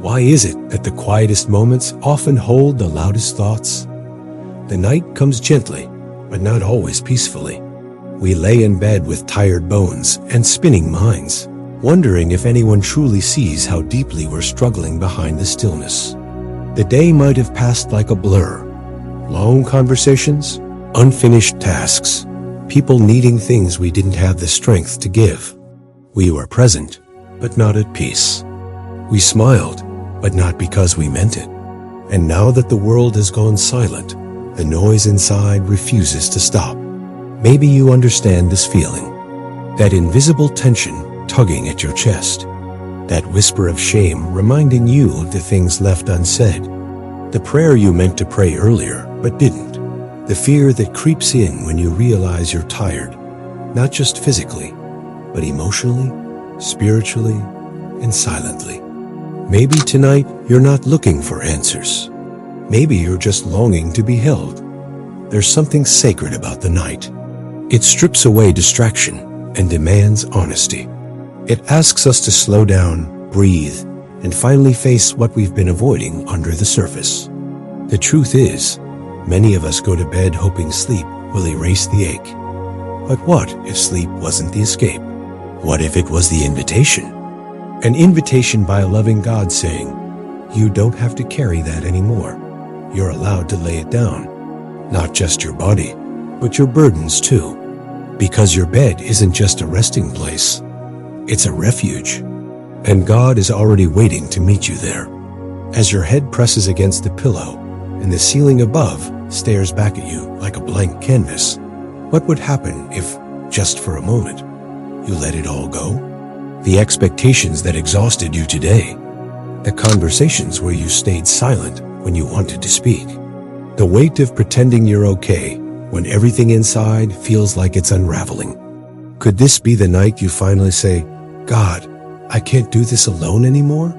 Why is it that the quietest moments often hold the loudest thoughts? The night comes gently, but not always peacefully. We lay in bed with tired bones and spinning minds, wondering if anyone truly sees how deeply we're struggling behind the stillness. The day might have passed like a blur. Long conversations, unfinished tasks, people needing things we didn't have the strength to give. We were present, but not at peace. We smiled, but not because we meant it. And now that the world has gone silent, the noise inside refuses to stop. Maybe you understand this feeling. That invisible tension tugging at your chest. That whisper of shame reminding you of the things left unsaid. The prayer you meant to pray earlier, but didn't. The fear that creeps in when you realize you're tired, not just physically, but emotionally, spiritually, and silently. Maybe tonight you're not looking for answers. Maybe you're just longing to be held. There's something sacred about the night. It strips away distraction and demands honesty. It asks us to slow down, breathe, and finally face what we've been avoiding under the surface. The truth is, many of us go to bed hoping sleep will erase the ache. But what if sleep wasn't the escape? What if it was the invitation? An invitation by a loving God saying, you don't have to carry that anymore. You're allowed to lay it down. Not just your body, but your burdens too. Because your bed isn't just a resting place. It's a refuge. And God is already waiting to meet you there. As your head presses against the pillow and the ceiling above stares back at you like a blank canvas, what would happen if, just for a moment, you let it all go? The expectations that exhausted you today, the conversations where you stayed silent when you wanted to speak, the weight of pretending you're okay when everything inside feels like it's unraveling. Could this be the night you finally say, God, I can't do this alone anymore?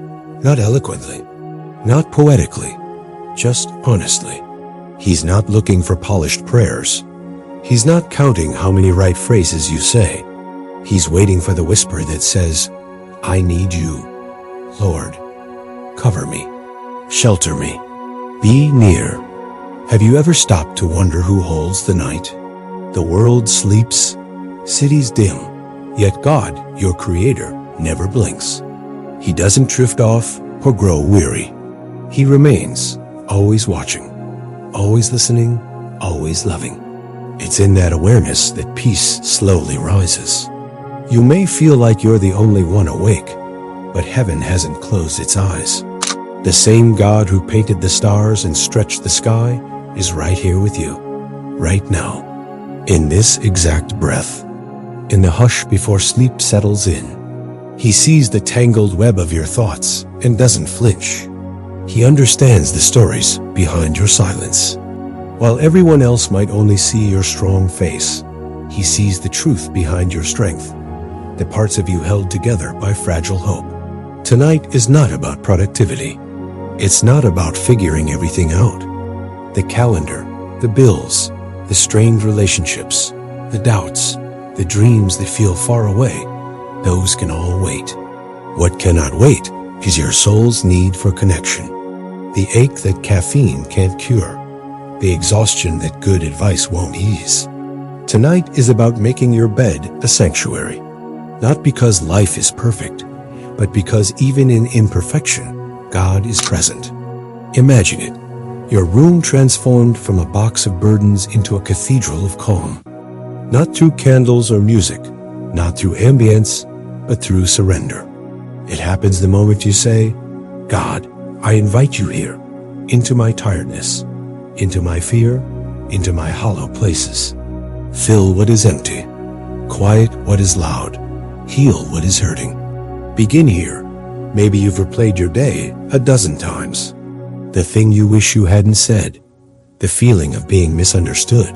Not eloquently, not poetically, just honestly. He's not looking for polished prayers. He's not counting how many right phrases you say. He's waiting for the whisper that says, I need you. Lord, cover me, shelter me, be near. Have you ever stopped to wonder who holds the night? The world sleeps, cities dim, yet God, your creator, never blinks. He doesn't drift off or grow weary. He remains, always watching, always listening, always loving. It's in that awareness that peace slowly rises. You may feel like you're the only one awake, but heaven hasn't closed its eyes. The same God who painted the stars and stretched the sky is right here with you, right now, in this exact breath. In the hush before sleep settles in, He sees the tangled web of your thoughts and doesn't flinch. He understands the stories behind your silence. While everyone else might only see your strong face, He sees the truth behind your strength, the parts of you held together by fragile hope. Tonight is not about productivity. It's not about figuring everything out. The calendar, the bills, the strained relationships, the doubts, the dreams that feel far away, those can all wait. What cannot wait is your soul's need for connection. The ache that caffeine can't cure. The exhaustion that good advice won't ease. Tonight is about making your bed a sanctuary. Not because life is perfect, but because even in imperfection, God is present. Imagine it. Your room transformed from a box of burdens into a cathedral of calm. Not through candles or music, not through ambience, but through surrender. It happens the moment you say, God, I invite you here, into my tiredness, into my fear, into my hollow places. Fill what is empty, quiet what is loud, heal what is hurting. Begin here. Maybe you've replayed your day a dozen times. The thing you wish you hadn't said, the feeling of being misunderstood,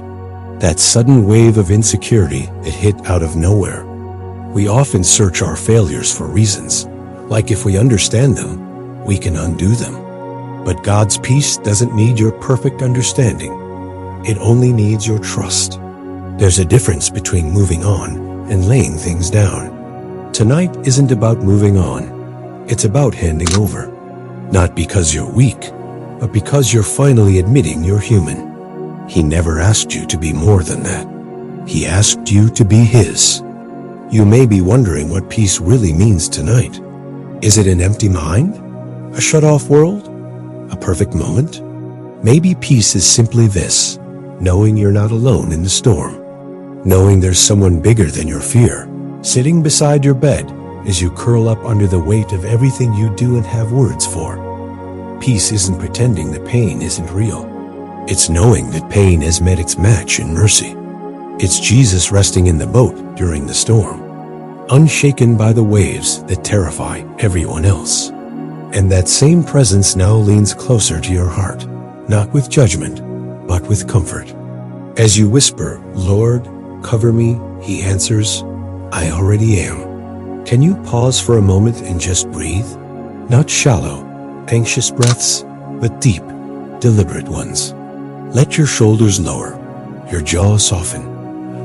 that sudden wave of insecurity that hit out of nowhere. We often search our failures for reasons, like if we understand them, we can undo them. But God's peace doesn't need your perfect understanding. It only needs your trust. There's a difference between moving on and laying things down. Tonight isn't about moving on. It's about handing over. Not because you're weak, but because you're finally admitting you're human. He never asked you to be more than that. He asked you to be His. You may be wondering what peace really means tonight. Is it an empty mind? A shut-off world? A perfect moment? Maybe peace is simply this: knowing you're not alone in the storm. Knowing there's someone bigger than your fear, sitting beside your bed as you curl up under the weight of everything you do and have words for. Peace isn't pretending that pain isn't real. It's knowing that pain has met its match in mercy. It's Jesus resting in the boat during the storm, unshaken by the waves that terrify everyone else. And that same presence now leans closer to your heart, not with judgment, but with comfort. As you whisper, "Lord, cover me," He answers, "I already am." Can you pause for a moment and just breathe? Not shallow, anxious breaths, but deep, deliberate ones. Let your shoulders lower, your jaw soften,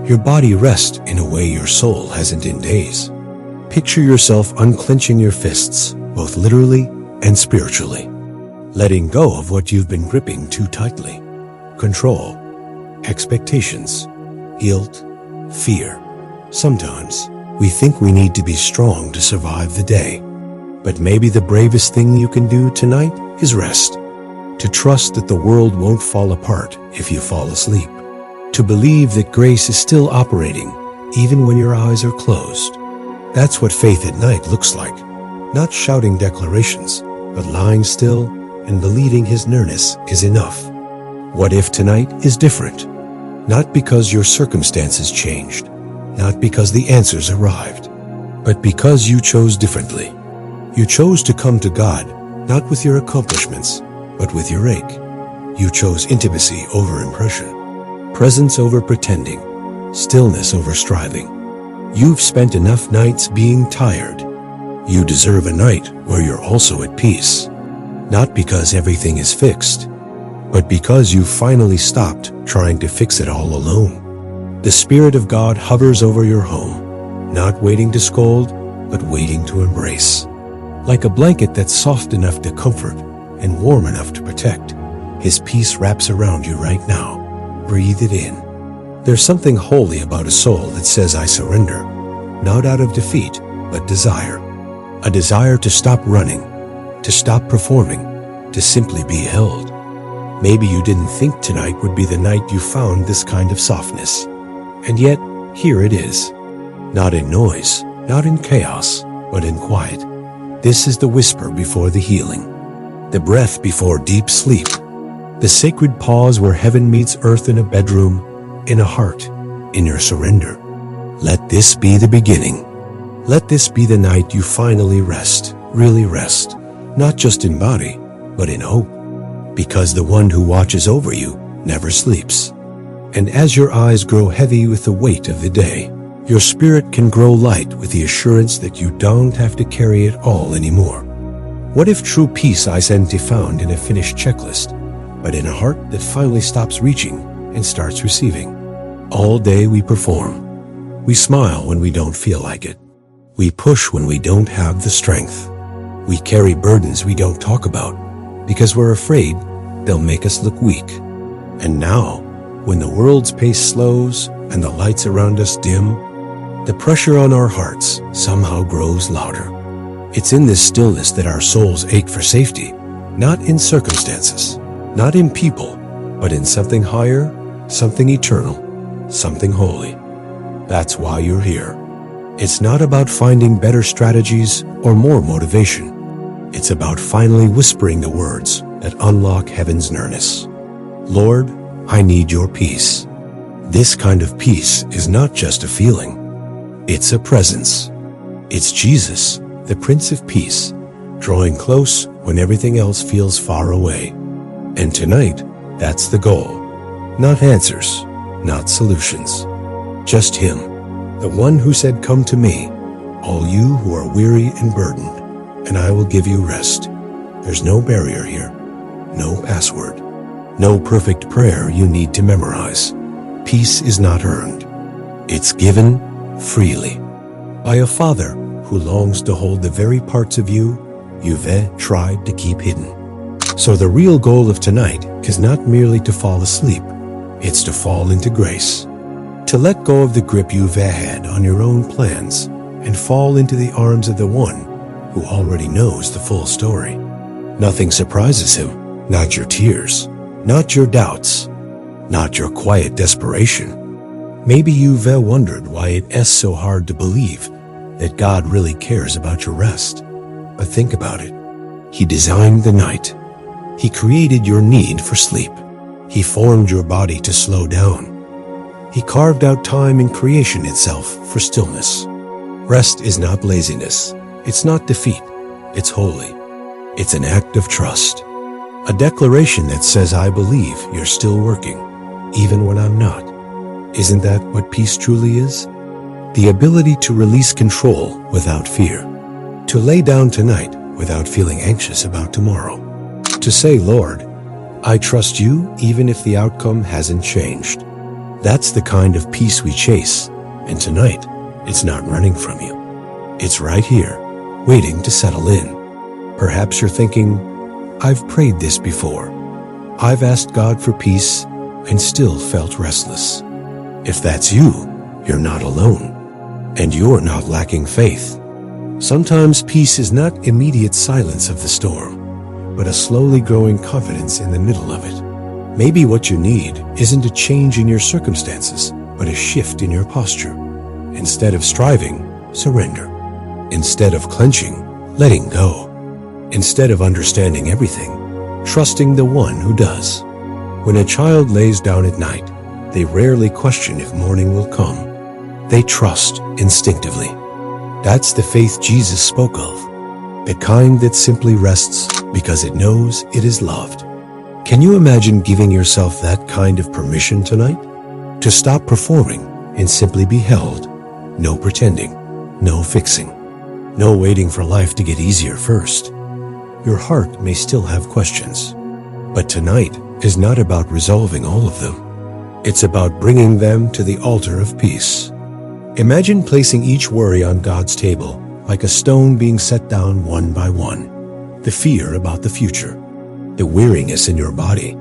your body rest in a way your soul hasn't in days. Picture yourself unclenching your fists, both literally and spiritually, letting go of what you've been gripping too tightly. Control, expectations, guilt, fear. Sometimes we think we need to be strong to survive the day. But maybe the bravest thing you can do tonight is rest. To trust that the world won't fall apart if you fall asleep. To believe that grace is still operating even when your eyes are closed. That's what faith at night looks like. Not shouting declarations, but lying still and believing His nearness is enough. What if tonight is different? Not because your circumstances changed, not because the answers arrived, but because you chose differently. You chose to come to God, not with your accomplishments, but with your ache. You chose intimacy over impression, presence over pretending, stillness over striving. You've spent enough nights being tired. You deserve a night where you're also at peace. Not because everything is fixed, but because you finally stopped trying to fix it all alone. The Spirit of God hovers over your home, not waiting to scold, but waiting to embrace. Like a blanket that's soft enough to comfort and warm enough to protect, His peace wraps around you right now. Breathe it in. There's something holy about a soul that says, "I surrender," not out of defeat, but desire. A desire to stop running, to stop performing, to simply be held. Maybe you didn't think tonight would be the night you found this kind of softness. And yet, here it is. Not in noise, not in chaos, but in quiet. This is the whisper before the healing. The breath before deep sleep. The sacred pause where heaven meets earth in a bedroom, in a heart, in your surrender. Let this be the beginning. Let this be the night you finally rest, really rest, not just in body, but in hope. Because the one who watches over you never sleeps. And as your eyes grow heavy with the weight of the day, your spirit can grow light with the assurance that you don't have to carry it all anymore. What if true peace isn't found in a finished checklist, but in a heart that finally stops reaching and starts receiving? All day we perform. We smile when we don't feel like it. We push when we don't have the strength. We carry burdens we don't talk about because we're afraid they'll make us look weak. And now, when the world's pace slows and the lights around us dim, the pressure on our hearts somehow grows louder. It's in this stillness that our souls ache for safety, not in circumstances, not in people, but in something higher, something eternal, something holy. That's why you're here. It's not about finding better strategies or more motivation. It's about finally whispering the words that unlock heaven's nearness. Lord, I need your peace. This kind of peace is not just a feeling. It's a presence. It's Jesus, the Prince of Peace, drawing close when everything else feels far away. And tonight, that's the goal. Not answers, not solutions. Just Him, the one who said, "Come to me, all you who are weary and burdened, and I will give you rest." There's no barrier here, no password, no perfect prayer you need to memorize. Peace is not earned. It's given freely by a Father who longs to hold the very parts of you you've tried to keep hidden. So the real goal of tonight is not merely to fall asleep, it's to fall into grace. To let go of the grip you've had on your own plans and fall into the arms of the one who already knows the full story. Nothing surprises him, not your tears, not your doubts, not your quiet desperation. Maybe you've wondered why it is so hard to believe that God really cares about your rest. But think about it. He designed the night. He created your need for sleep. He formed your body to slow down. He carved out time in creation itself for stillness. Rest is not laziness. It's not defeat. It's holy. It's an act of trust. A declaration that says, I believe you're still working, even when I'm not. Isn't that what peace truly is? The ability to release control without fear. To lay down tonight without feeling anxious about tomorrow. To say, Lord, I trust you even if the outcome hasn't changed. That's the kind of peace we chase. And tonight, it's not running from you. It's right here, waiting to settle in. Perhaps you're thinking, I've prayed this before. I've asked God for peace and still felt restless. If that's you, you're not alone. And you're not lacking faith. Sometimes peace is not immediate silence of the storm, but a slowly growing confidence in the middle of it. Maybe what you need isn't a change in your circumstances, but a shift in your posture. Instead of striving, surrender. Instead of clenching, letting go. Instead of understanding everything, trusting the one who does. When a child lays down at night, they rarely question if morning will come. They trust instinctively. That's the faith Jesus spoke of, the kind that simply rests because it knows it is loved. Can you imagine giving yourself that kind of permission tonight? To stop performing and simply be held. No pretending, no fixing, no waiting for life to get easier first. Your heart may still have questions, but tonight is not about resolving all of them. It's about bringing them to the altar of peace. Imagine placing each worry on God's table, like a stone being set down one by one. The fear about the future, the weariness in your body,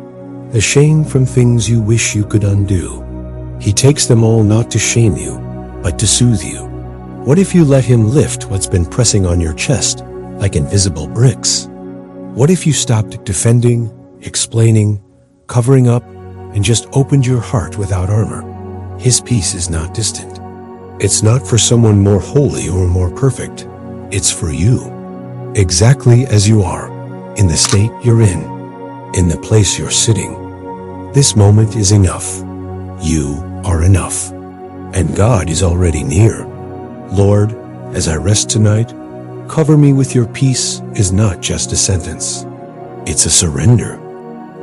the shame from things you wish you could undo. He takes them all not to shame you, but to soothe you. What if you let him lift what's been pressing on your chest like invisible bricks? What if you stopped defending, explaining, covering up, and just opened your heart without armor? His peace is not distant. It's not for someone more holy or more perfect. It's for you, exactly as you are, in the state you're in the place you're sitting. This moment is enough. You are enough. And God is already near. Lord, as I rest tonight, cover me with your peace is not just a sentence. It's a surrender.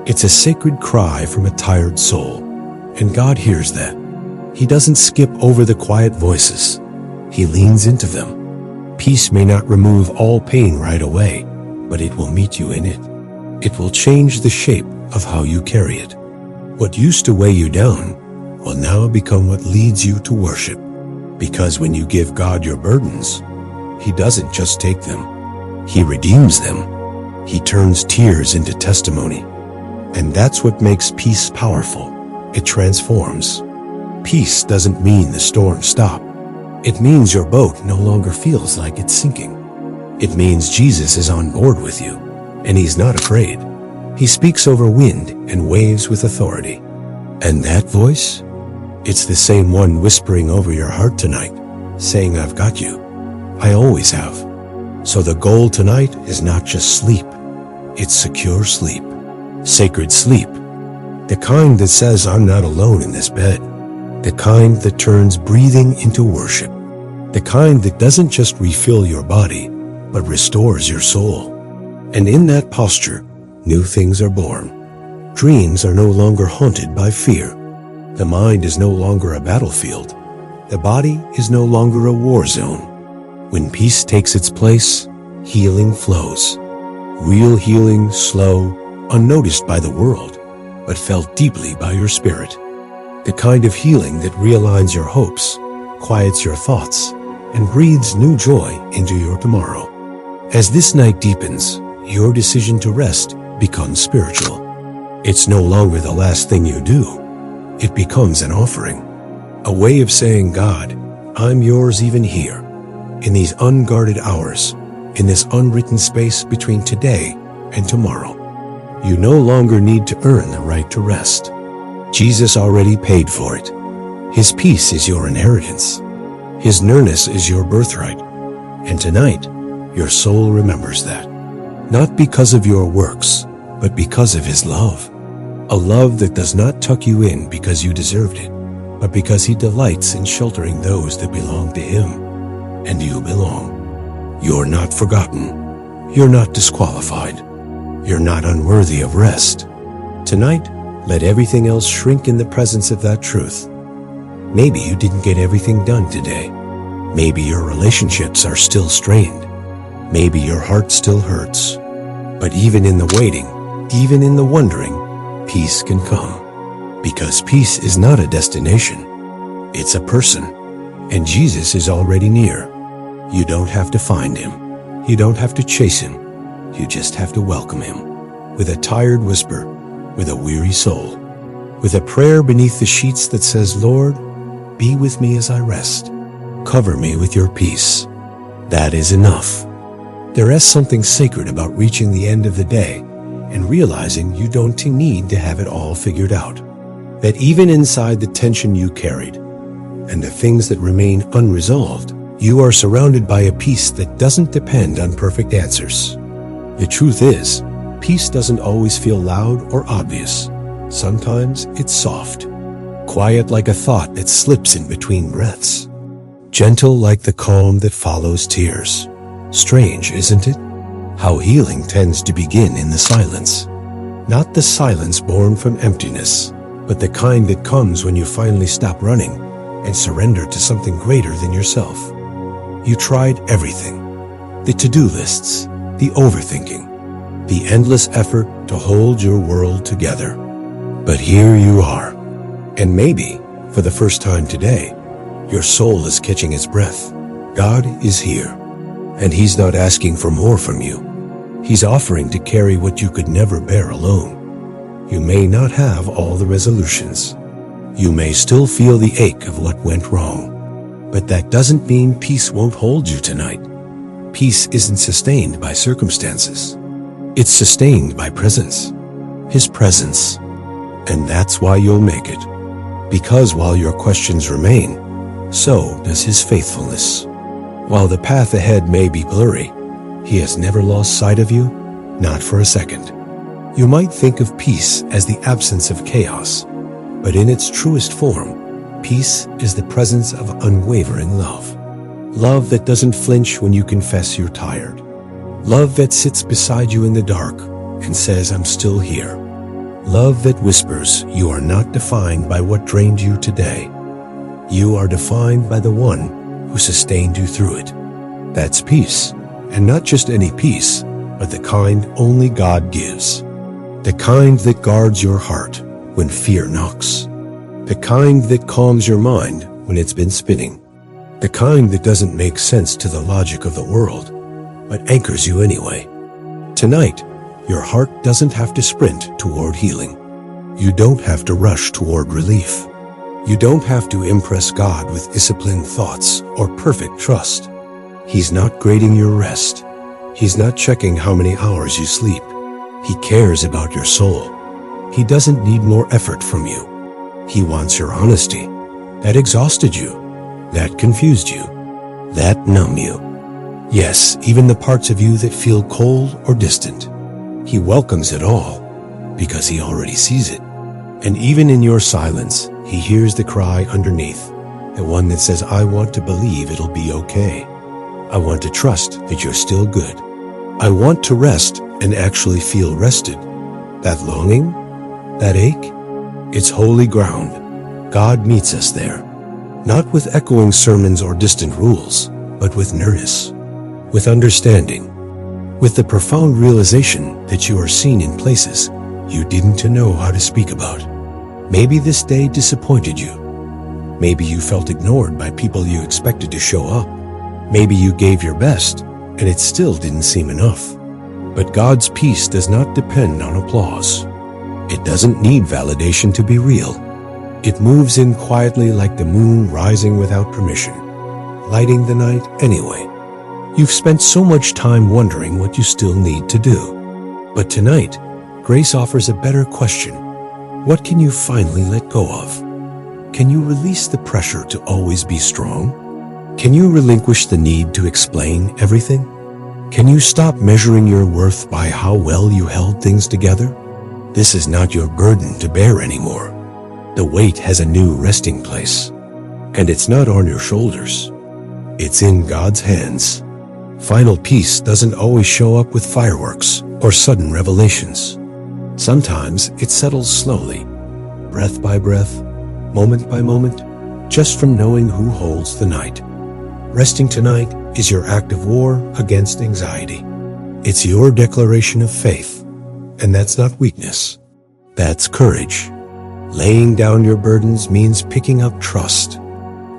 It's a sacred cry from a tired soul. And God hears that. He doesn't skip over the quiet voices. He leans into them. Peace may not remove all pain right away, but it will meet you in it. It will change the shape of how you carry it. What used to weigh you down will now become what leads you to worship. Because when you give God your burdens, He doesn't just take them. He redeems them. He turns tears into testimony. And that's what makes peace powerful. It transforms. Peace doesn't mean the storm stopped. It means your boat no longer feels like it's sinking. It means Jesus is on board with you, and He's not afraid. He speaks over wind and waves with authority. And that voice? It's the same one whispering over your heart tonight, saying, I've got you. I always have. So the goal tonight is not just sleep. It's secure sleep. Sacred sleep. The kind that says, I'm not alone in this bed. The kind that turns breathing into worship. The kind that doesn't just refill your body, but restores your soul. And in that posture, new things are born. Dreams are no longer haunted by fear. The mind is no longer a battlefield. The body is no longer a war zone. When peace takes its place, healing flows. Real healing, slow, unnoticed by the world, but felt deeply by your spirit. The kind of healing that realigns your hopes, quiets your thoughts, and breathes new joy into your tomorrow. As this night deepens, your decision to rest becomes spiritual. It's no longer the last thing you do. It becomes an offering, a way of saying, God, I'm yours even here, in these unguarded hours, in this unwritten space between today and tomorrow. You no longer need to earn the right to rest. Jesus already paid for it. His peace is your inheritance. His nearness is your birthright. And tonight, your soul remembers that. Not because of your works, but because of His love. A love that does not tuck you in because you deserved it, but because He delights in sheltering those that belong to Him. And you belong. You're not forgotten. You're not disqualified. You're not unworthy of rest. Tonight, let everything else shrink in the presence of that truth. Maybe you didn't get everything done today. Maybe your relationships are still strained. Maybe your heart still hurts. But even in the waiting, even in the wondering, peace can come. Because peace is not a destination. It's a person. And Jesus is already near. You don't have to find Him. You don't have to chase Him. You just have to welcome Him. With a tired whisper, with a weary soul, with a prayer beneath the sheets that says, Lord, be with me as I rest. Cover me with your peace. That is enough. There is something sacred about reaching the end of the day and realizing you don't need to have it all figured out. That even inside the tension you carried and the things that remain unresolved, you are surrounded by a peace that doesn't depend on perfect answers. The truth is, peace doesn't always feel loud or obvious. Sometimes it's soft, quiet like a thought that slips in between breaths, gentle like the calm that follows tears. Strange, isn't it? How healing tends to begin in the silence. Not the silence born from emptiness, but the kind that comes when you finally stop running and surrender to something greater than yourself. You tried everything. The to-do lists, the overthinking, the endless effort to hold your world together. But here you are. And maybe, for the first time today, your soul is catching its breath. God is here. And He's not asking for more from you. He's offering to carry what you could never bear alone. You may not have all the resolutions. You may still feel the ache of what went wrong. But that doesn't mean peace won't hold you tonight. Peace isn't sustained by circumstances. It's sustained by presence. His presence. And that's why you'll make it. Because while your questions remain, so does His faithfulness. While the path ahead may be blurry, He has never lost sight of you, not for a second. You might think of peace as the absence of chaos, but in its truest form, peace is the presence of unwavering love. Love that doesn't flinch when you confess you're tired. Love that sits beside you in the dark and says, I'm still here. Love that whispers, you are not defined by what drained you today. You are defined by the one who sustained you through it. That's peace, and not just any peace, but the kind only God gives. The kind that guards your heart when fear knocks. The kind that calms your mind when it's been spinning. The kind that doesn't make sense to the logic of the world, but anchors you anyway. Tonight, your heart doesn't have to sprint toward healing. You don't have to rush toward relief. You don't have to impress God with disciplined thoughts or perfect trust. He's not grading your rest. He's not checking how many hours you sleep. He cares about your soul. He doesn't need more effort from you. He wants your honesty. That exhausted you. That confused you. That numbed you. Yes, even the parts of you that feel cold or distant. He welcomes it all because He already sees it. And even in your silence, He hears the cry underneath, the one that says, I want to believe it'll be okay. I want to trust that you're still good. I want to rest and actually feel rested. That longing, that ache, it's holy ground. God meets us there, not with echoing sermons or distant rules, but with nearness, with understanding, with the profound realization that you are seen in places you didn't know how to speak about. Maybe this day disappointed you. Maybe you felt ignored by people you expected to show up. Maybe you gave your best and it still didn't seem enough. But God's peace does not depend on applause. It doesn't need validation to be real. It moves in quietly like the moon rising without permission, lighting the night anyway. You've spent so much time wondering what you still need to do. But tonight, grace offers a better question. What can you finally let go of? Can you release the pressure to always be strong? Can you relinquish the need to explain everything? Can you stop measuring your worth by how well you held things together? This is not your burden to bear anymore. The weight has a new resting place. And it's not on your shoulders. It's in God's hands. Final peace doesn't always show up with fireworks or sudden revelations. Sometimes it settles slowly, breath by breath, moment by moment, just from knowing who holds the night. Resting tonight is your act of war against anxiety. It's your declaration of faith, and that's not weakness. That's courage. Laying down your burdens means picking up trust,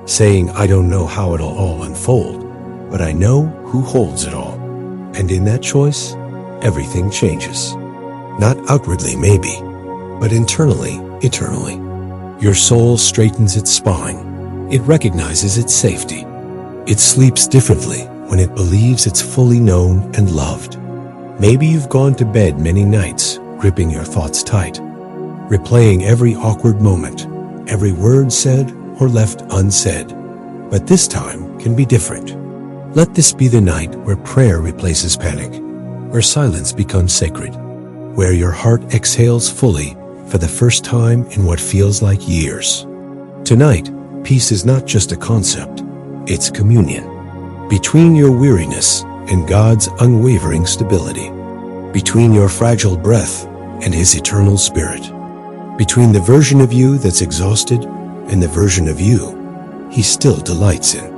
saying, I don't know how it'll all unfold, but I know who holds it all. And in that choice, everything changes. Not outwardly, maybe, but internally, eternally. Your soul straightens its spine. It recognizes its safety. It sleeps differently when it believes it's fully known and loved. Maybe you've gone to bed many nights, gripping your thoughts tight, replaying every awkward moment, every word said or left unsaid. But this time can be different. Let this be the night where prayer replaces panic, where silence becomes sacred, where your heart exhales fully for the first time in what feels like years. Tonight, peace is not just a concept, it's communion. Between your weariness and God's unwavering stability. Between your fragile breath and His eternal spirit. Between the version of you that's exhausted and the version of you He still delights in.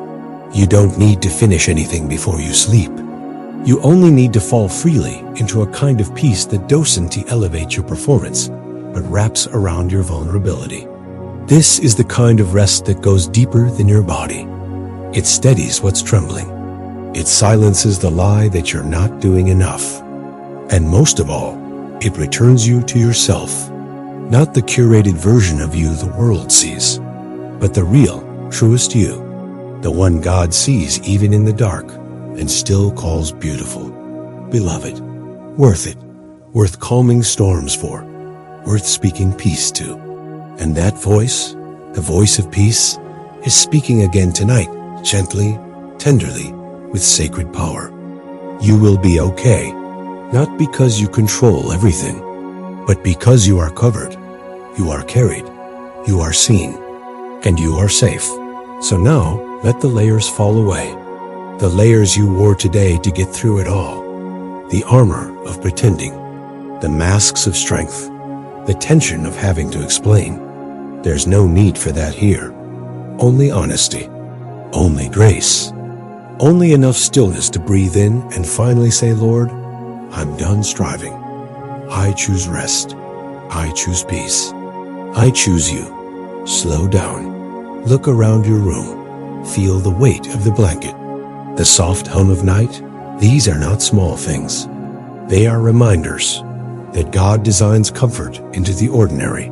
You don't need to finish anything before you sleep. You only need to fall freely into a kind of peace that doesn't elevate your performance, but wraps around your vulnerability. This is the kind of rest that goes deeper than your body. It steadies what's trembling. It silences the lie that you're not doing enough. And most of all, it returns you to yourself. Not the curated version of you the world sees, but the real, truest you. The one God sees even in the dark and still calls beautiful. Beloved, worth it, worth calming storms for, worth speaking peace to. And that voice, the voice of peace, is speaking again tonight, gently, tenderly, with sacred power. You will be okay, not because you control everything, but because you are covered, you are carried, you are seen, and you are safe. So now, let the layers fall away. The layers you wore today to get through it all. The armor of pretending. The masks of strength. The tension of having to explain. There's no need for that here. Only honesty. Only grace. Only enough stillness to breathe in and finally say, Lord, I'm done striving. I choose rest. I choose peace. I choose you. Slow down. Look around your room. Feel the weight of the blanket. The soft hum of night. These are not small things. They are reminders that God designs comfort into the ordinary.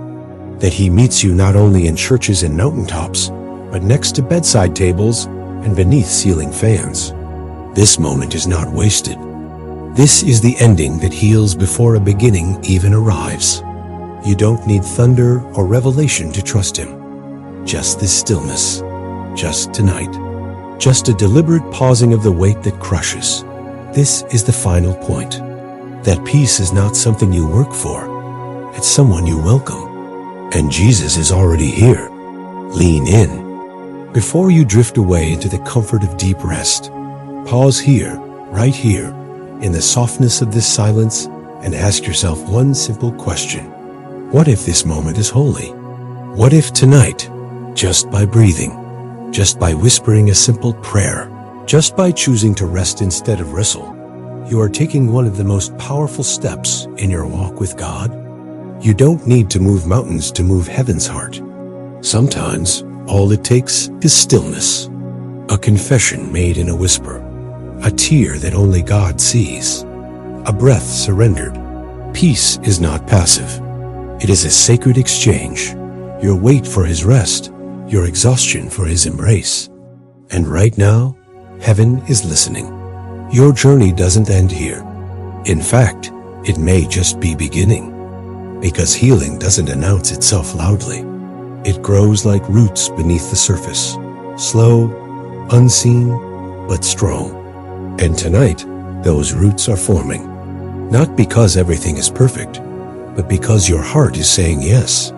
That He meets you not only in churches and mountaintops, but next to bedside tables and beneath ceiling fans. This moment is not wasted. This is the ending that heals before a beginning even arrives. You don't need thunder or revelation to trust Him. Just this stillness. Just tonight. Just a deliberate pausing of the weight that crushes. This is the final point. That peace is not something you work for. It's someone you welcome. And Jesus is already here. Lean in. Before you drift away into the comfort of deep rest, pause here, right here, in the softness of this silence, and ask yourself one simple question. What if this moment is holy? What if tonight, just by breathing, just by whispering a simple prayer, just by choosing to rest instead of wrestle, you are taking one of the most powerful steps in your walk with God? You don't need to move mountains to move heaven's heart. Sometimes, all it takes is stillness. A confession made in a whisper. a tear that only God sees, a breath surrendered. Peace is not passive. It is a sacred exchange, your wait for His rest, your exhaustion for His embrace. And right now, heaven is listening. Your journey doesn't end here. In fact, it may just be beginning. Because healing doesn't announce itself loudly. It grows like roots beneath the surface, slow, unseen, but strong. And tonight, those roots are forming. Not because everything is perfect, but because your heart is saying yes.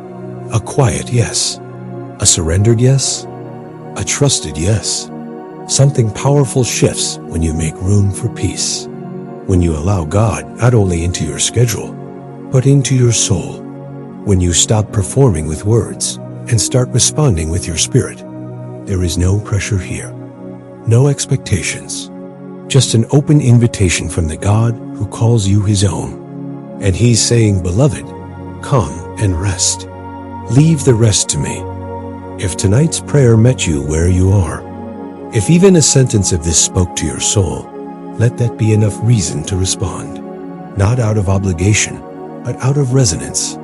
A quiet yes. A surrendered yes. A trusted yes. Something powerful shifts when you make room for peace. When you allow God not only into your schedule, but into your soul. When you stop performing with words and start responding with your spirit. There is no pressure here. No expectations. Just an open invitation from the God who calls you His own. And He's saying, beloved, come and rest. Leave the rest to me. If tonight's prayer met you where you are, if even a sentence of this spoke to your soul, let that be enough reason to respond. Not out of obligation, but out of resonance,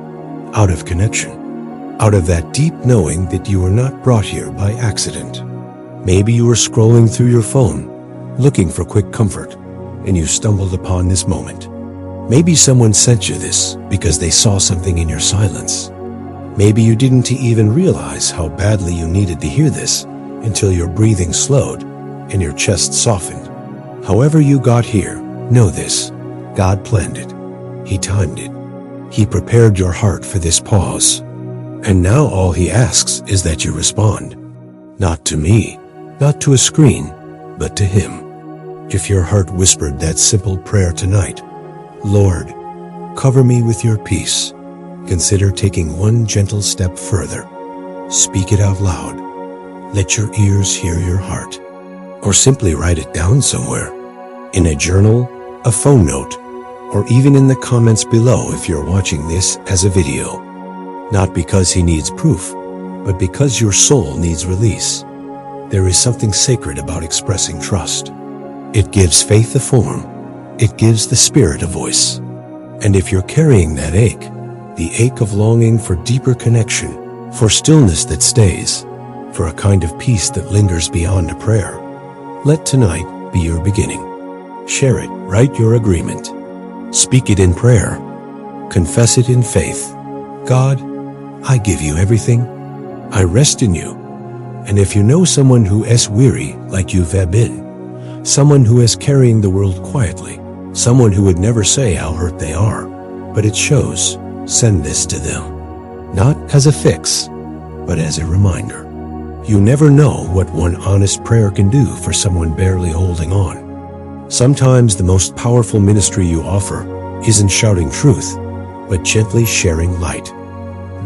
out of connection, out of that deep knowing that you were not brought here by accident. Maybe you were scrolling through your phone, looking for quick comfort, and you stumbled upon this moment. Maybe someone sent you this because they saw something in your silence. Maybe you didn't even realize how badly you needed to hear this until your breathing slowed and your chest softened. However you got here, know this: God planned it. He timed it. He prepared your heart for this pause. And now all He asks is that you respond. Not to me, not to a screen, but to Him. If your heart whispered that simple prayer tonight, Lord, cover me with your peace, consider taking one gentle step further. Speak it out loud. Let your ears hear your heart. Or simply write it down somewhere. In a journal, a phone note, or even in the comments below if you're watching this as a video. Not because He needs proof, but because your soul needs release. There is something sacred about expressing trust. It gives faith a form. It gives the spirit a voice. And if you're carrying that ache, the ache of longing for deeper connection, for stillness that stays, for a kind of peace that lingers beyond a prayer, let tonight be your beginning. Share it, write your agreement. Speak it in prayer. Confess it in faith. God, I give you everything. I rest in you. And if you know someone who is weary like you have been, someone who is carrying the world quietly, someone who would never say how hurt they are, but it shows, send this to them. Not as a fix, but as a reminder. You never know what one honest prayer can do for someone barely holding on. Sometimes the most powerful ministry you offer isn't shouting truth, but gently sharing light.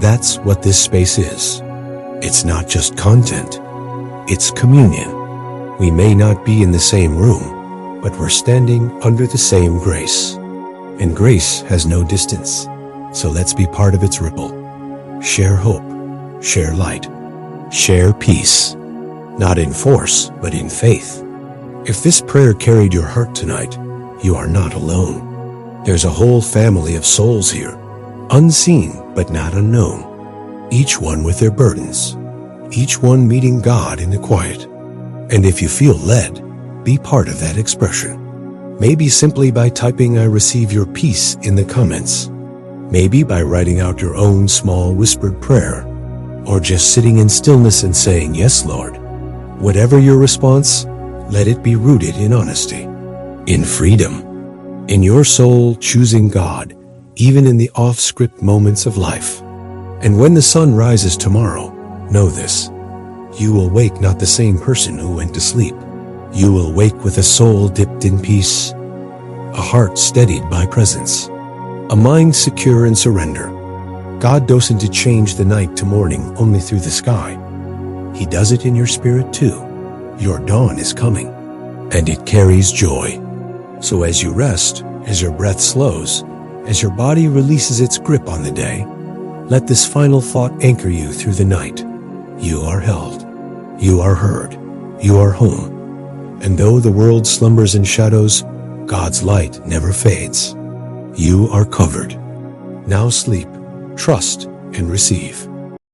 That's what this space is. It's not just content. It's communion. We may not be in the same room, but we're standing under the same grace. And grace has no distance, so let's be part of its ripple. Share hope, share light, share peace. Not in force, but in faith. If this prayer carried your heart tonight, you are not alone. There's a whole family of souls here, unseen but not unknown, each one with their burdens, each one meeting God in the quiet. And if you feel led, be part of that expression. Maybe simply by typing "I receive your peace" in the comments. Maybe by writing out your own small whispered prayer, or just sitting in stillness and saying, "Yes, Lord." Whatever your response, let it be rooted in honesty, in freedom, in your soul choosing God, even in the off-script moments of life. And when the sun rises tomorrow, know this: you will wake not the same person who went to sleep. You will wake with a soul dipped in peace, a heart steadied by presence, a mind secure in surrender. God doesn't change the night to morning only through the sky. He does it in your spirit too. Your dawn is coming, and it carries joy. So as you rest, as your breath slows, as your body releases its grip on the day, let this final thought anchor you through the night. You are held. You are heard. You are home. And though the world slumbers in shadows, God's light never fades. You are covered. Now sleep, trust, and receive.